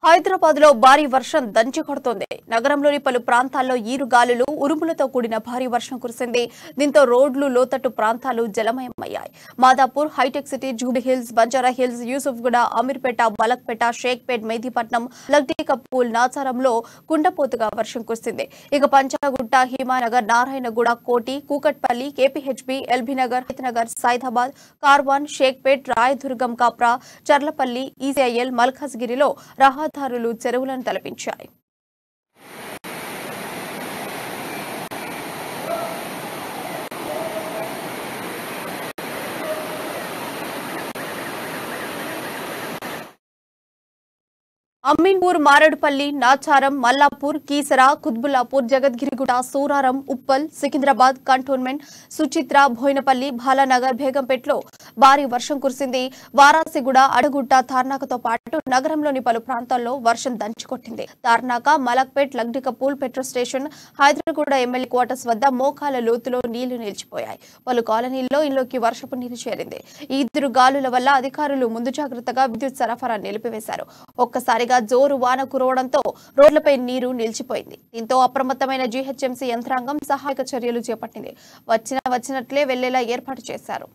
హైదరాబాద్ లో భారీ వర్షం దంచి కొడుతోంది. నగరంలోని పలు ప్రాంతాల్లో ఈరుగాలులు, ఉరుములతో కూడిన భారీ వర్షం కురిసింది. దీంతో రోడ్లు, లోతట్టు ప్రాంతాలు జలమయమయ్యాయి. Madhapur, Hitech City, Jubilee Hills, Banjara Hills, Yousufguda, Ameerpet, Malakpet, Shaikpet, Mehdipatnam, Lakdikapul, నాచారంలో కుండపోతుగా వర్షం కురిసింది. ఇక పంచాగుట్ట, హిమానగర్, నారాయణగూడ, కోటి, కూకట్పల్లి, కేపీహెచ్బీ, ఎల్బీనగర్, హైతనగర్, సైదాబాద్, కార్వాన్, షేక్పేట్, రాయదుర్గం, కాప్రా, చర్లపల్లి, ఈసీఐఎల్, మల్కాజ్గిరిలో రహదారులు చెరువులను తలపించాయి. అమీన్పూర్, మారేడుపల్లి, నాచారం, మల్లాపూర్, కీసర, కుత్బుల్లాపూర్, జగద్గిరిగుట్ట, సూరారం, ఉప్పల్, సికింద్రాబాద్ కంటోన్మెంట్, సుచిత్ర, బోయినపల్లి, బాలానగర్, బేగంపేటలో భారీ వర్షం కురిసింది. వారాసిగూడ, అడగుట్ట, తార్నాకతో పాటు నగరంలోని పలు ప్రాంతాల్లో వర్షం దంచికొట్టింది. Tarnaka, Malakpet, Lakdikapul petrol station, Hyderabad MLA quarters వద్ద మోకాల లోతులో నీళ్లు నిలిచిపోయాయి. పలు కాలనీల్లో ఇళ్లలోకి వర్షపు నీరు చేరింది. ఈ ఇద్దరు గాలుల వల్ల అధికారులు ముందు జాగ్రత్తగా విద్యుత్ సరఫరా నిలిపివేశారు. ఒక్కసారిగా జోరు వాన కురవడంతో రోడ్లపై నీరు నిలిచిపోయింది. దీంతో అప్రమత్తమైన జీహెచ్ఎంసీ యంత్రాంగం సహాయక చర్యలు చేపట్టింది. వచ్చినట్లే వెళ్లేలా ఏర్పాటు చేశారు.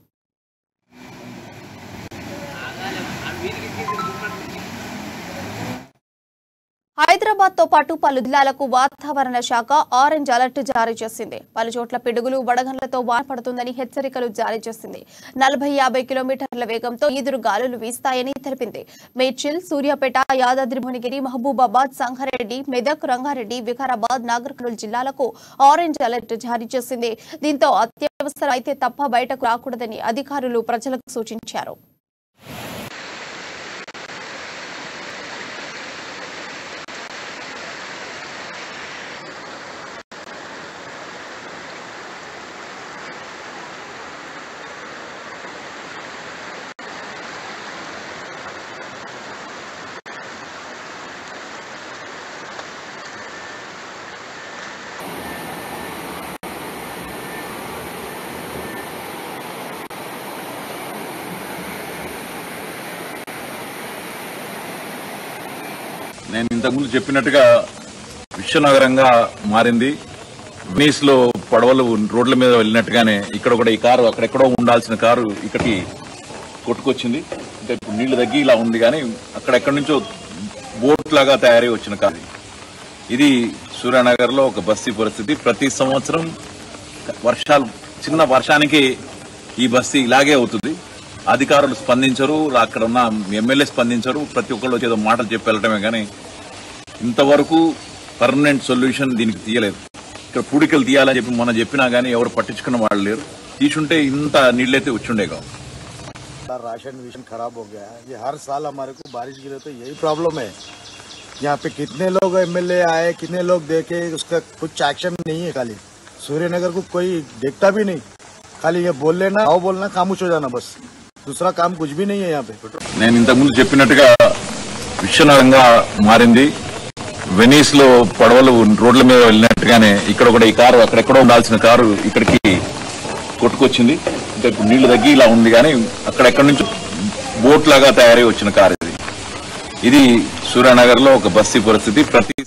హైదరాబాద్ తో పాటు పలు జిల్లాలకు వాతావరణ శాఖ ఆరెంజ్ అలర్ట్ జారీ చేసింది. పలు చోట్ల పిడుగులు, వడగండ్లతో వాన పడుతుందని హెచ్చరికలు జారీ చేసింది. 40-50 కిలోమీటర్ల వేగంతో ఈదురు గాలులు వీస్తాయని తెలిపింది. మేడ్చల్, సూర్యాపేట, యాదాద్రి భువనగిరి, మహబూబాబాద్, సంగారెడ్డి, మెదక్, రంగారెడ్డి, వికారాబాద్, నాగర్ కర్నూల్ జిల్లాలకు ఆరెంజ్ అలర్ట్ జారీ చేసింది. దీంతో అత్యవసరం అయితే తప్ప బయటకు రాకూడదని అధికారులు ప్రజలకు సూచించారు. నేను ఇంతకుముందు చెప్పినట్టుగా విశ్వనగరంగా మారింది. వెనీస్ లో పడవలు రోడ్ల మీద వెళ్ళినట్టుగానే ఇక్కడ కూడా ఈ కారు అక్కడెక్కడో ఉండాల్సిన కారు ఇక్కడికి కొట్టుకొచ్చింది. అంటే ఇప్పుడు నీళ్లు తగ్గి ఇలా ఉంది, కానీ అక్కడెక్కడి నుంచో బోట్ లాగా తయారై వచ్చిన కారు ఇది. సూర్యానగర్ లో ఒక బస్తీ పరిస్థితి. ప్రతి సంవత్సరం వర్షాలు, చిన్న వర్షానికి ఈ బస్తీ ఇలాగే అవుతుంది. అధికారులు స్పందించరు, అక్కడ ఉన్న ఎమ్మెల్యే స్పందించరు. ప్రతి ఒక్కళ్ళు వచ్చి ఏదో మాటలు చెప్పి వెళ్ళటమే, కానీ ఇంతవరకు పర్మనెంట్ సొల్యూషన్ దీనికి తీయలేదు. ఇక్కడ పూడికలు తీయాలని చెప్పి మనం చెప్పినా కానీ ఎవరు పట్టించుకున్న వాళ్ళు లేరు. తీసుంటే ఇంత నీళ్ళైతే వచ్చుండే కావు. राशन विशन खराब हो गया है। ये हर साल हमारे को बारिश गिरे तो यही प्रॉब्लम है। यहाँ पे कितने लोग एमएलए आए, कितने लोग देखे, उसका कुछ एक्शन नहीं है। खाली सूर्यनगर को कोई देखता भी नहीं, खाली ये बोल लेना, आओ बोलना, खामोश हो जाना, बस दूसरा काम कुछ भी नहीं है यहाँ पे। నేను ఇంతకుముందు చెప్పినట్టుగా విశ్వనగరంగా మారింది. వెనీస్ లో పడవలు రోడ్ల మీద వెళ్ళినట్టుగానే ఇక్కడ కూడా ఈ కారు అక్కడెక్కడో ఉండాల్సిన కారు ఇక్కడికి కొట్టుకొచ్చింది. అంటే ఇప్పుడు నీళ్లు తగ్గి ఇలా ఉంది, కానీ అక్కడెక్కడి నుంచో బోట్ లాగా తయారై వచ్చిన కారు ఇది. ఇది సూర్యానగర్ లో ఒక బస్తీ పరిస్థితి. ప్రతి